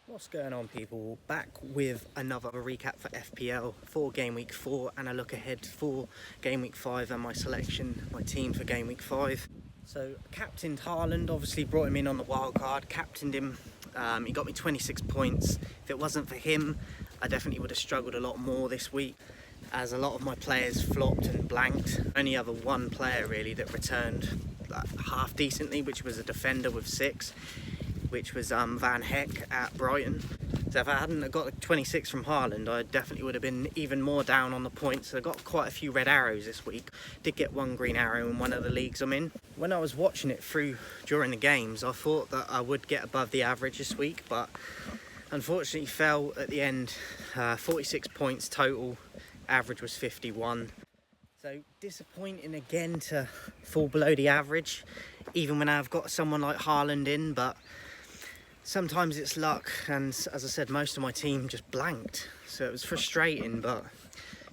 What's going on, people? Back with another recap for FPL for game week 4 and a look ahead for game week 5 and my selection, my team for game week 5. So captained Haaland, obviously brought him in on the wild card, captained him, he got me 26 points. If it wasn't for him, I definitely would have struggled a lot more this week, as a lot of my players flopped and blanked. Only other one player really that returned half decently, which was a defender with 6. Which was Van Heck at Brighton. So if I hadn't got 26 from Haaland, I definitely would have been even more down on the points. So I got quite a few red arrows this week. Did get one green arrow in one of the leagues I'm in. When I was watching it through during the games, I thought that I would get above the average this week, but unfortunately fell at the end. 46 points total, average was 51. So disappointing again to fall below the average, even when I've got someone like Haaland in, but sometimes it's luck, and as I said, most of my team just blanked, so it was frustrating, but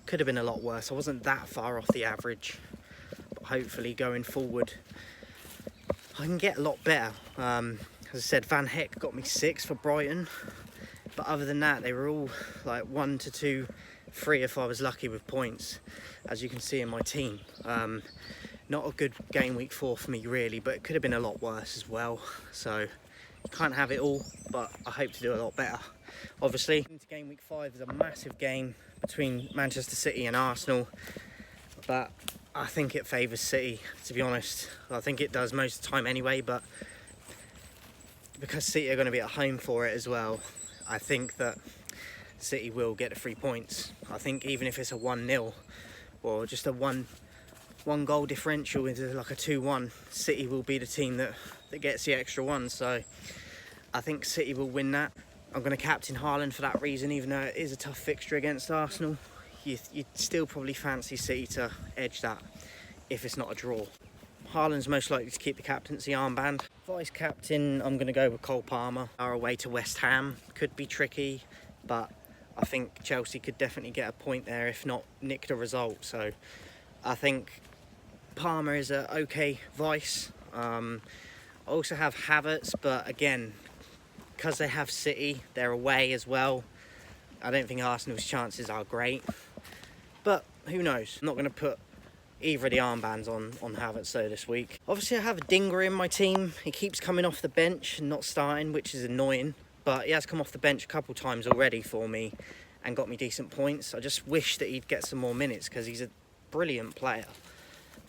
could have been a lot worse. I wasn't that far off the average, but hopefully going forward I can get a lot better. As I said, Van Heck got me 6 for Brighton, but other than that they were all like 1 to 2, 3 if I was lucky with points, as you can see in my team. Not a good game week 4 for me really, but it could have been a lot worse as well, so can't have it all, but I hope to do a lot better. Obviously, into game week 5 is a massive game between Manchester City and Arsenal, but I think it favours City, to be honest. I think it does most of the time anyway, but because City are going to be at home for it as well, I think that City will get the 3 points. I think even if it's a 1-0 or just a one goal differential into like a 2-1, City will be the team that gets the extra one, so I think City will win that. I'm going to captain Haaland for that reason, even though it is a tough fixture against Arsenal. You'd still probably fancy City to edge that if it's not a draw. Haaland's most likely to keep the captaincy armband. Vice captain, I'm going to go with Cole Palmer. Our away to West Ham could be tricky, but I think Chelsea could definitely get a point there, if not nick the result. So I think Palmer is a okay vice. I also have Havertz, but again, because they have City, they're away as well. I don't think Arsenal's chances are great, but who knows? I'm not going to put either of the armbands on Havertz though this week. Obviously I have a Dinger in my team. He keeps coming off the bench and not starting, which is annoying, but he has come off the bench a couple times already for me and got me decent points. I just wish that he'd get some more minutes, because he's a brilliant player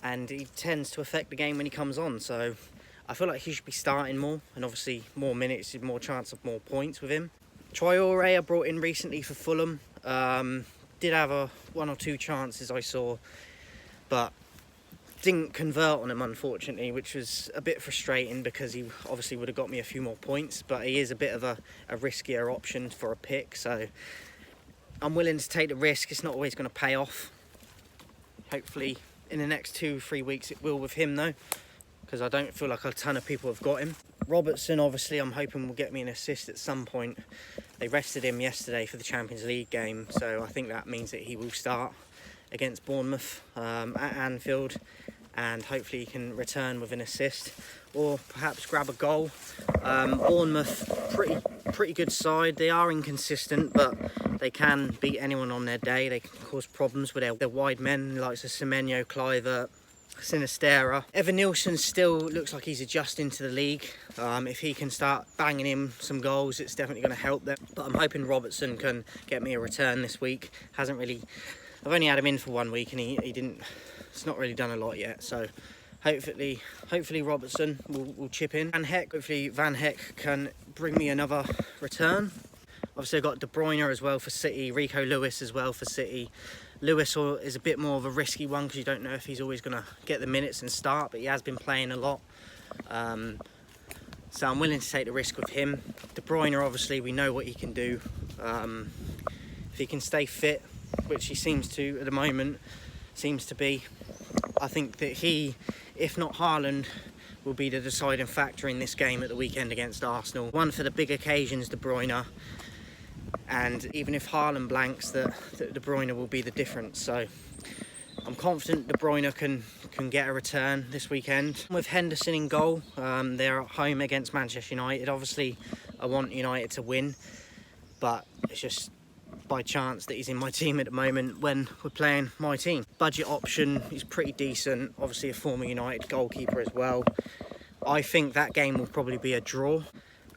and he tends to affect the game when he comes on, so I feel like he should be starting more, and obviously more minutes, more chance of more points with him. Traore I brought in recently for Fulham. Did have 1 or 2 chances I saw, but didn't convert on him unfortunately, which was a bit frustrating because he obviously would have got me a few more points, but he is a bit of a riskier option for a pick, so I'm willing to take the risk. It's not always going to pay off. Hopefully in the next 2-3 weeks it will with him though, because I don't feel like a ton of people have got him. Robertson, obviously, I'm hoping will get me an assist at some point. They rested him yesterday for the Champions League game, so I think that means that he will start against Bournemouth at Anfield, and hopefully he can return with an assist or perhaps grab a goal. Bournemouth, pretty good side. They are inconsistent, but they can beat anyone on their day. They can cause problems with their wide men, like Semenyo, Kluivert, Sinistera. Evan Nielsen still looks like he's adjusting to the league. If he can start banging in some goals, it's definitely going to help them. But I'm hoping Robertson can get me a return this week. I've only had him in for 1 week and he didn't. It's not really done a lot yet. So hopefully Robertson will chip in. Hopefully Van Heck can bring me another return. Obviously I've got De Bruyne as well for City, Rico Lewis as well for City. Lewis is a bit more of a risky one because you don't know if he's always going to get the minutes and start, but he has been playing a lot. So I'm willing to take the risk with him. De Bruyne, obviously, we know what he can do. If he can stay fit, which he seems to at the moment, I think that he, if not Haaland, will be the deciding factor in this game at the weekend against Arsenal. One for the big occasions, De Bruyne. And even if Haaland blanks, that De Bruyne will be the difference. So I'm confident De Bruyne can get a return this weekend. With Henderson in goal, they're at home against Manchester United. Obviously, I want United to win, but it's just by chance that he's in my team at the moment when we're playing my team. Budget option is pretty decent, obviously a former United goalkeeper as well. I think that game will probably be a draw,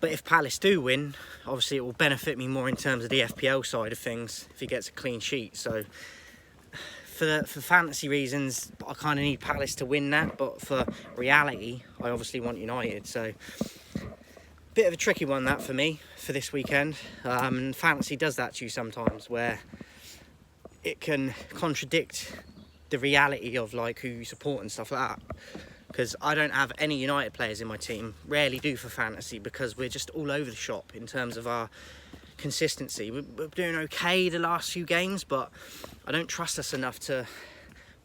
but if Palace do win, obviously it will benefit me more in terms of the FPL side of things if he gets a clean sheet. So for fantasy reasons, I kind of need Palace to win that, but for reality, I obviously want United. So bit of a tricky one that for me for this weekend. Fantasy does that to you sometimes, where it can contradict the reality of like who you support and stuff like that. Because I don't have any United players in my team, rarely do for fantasy, because we're just all over the shop in terms of our consistency. We're doing okay the last few games, but I don't trust us enough to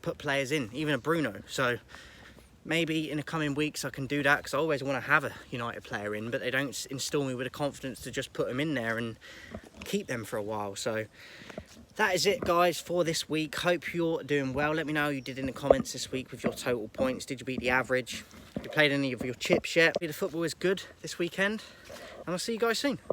put players in, even a Bruno. So maybe in the coming weeks I can do that, because I always want to have a United player in, but they don't instill me with the confidence to just put them in there and keep them for a while. So that is it, guys, for this week. Hope you're doing well. Let me know how you did in the comments this week with your total points. Did you beat the average? Have you played any of your chips yet? The football is good this weekend, and I'll see you guys soon.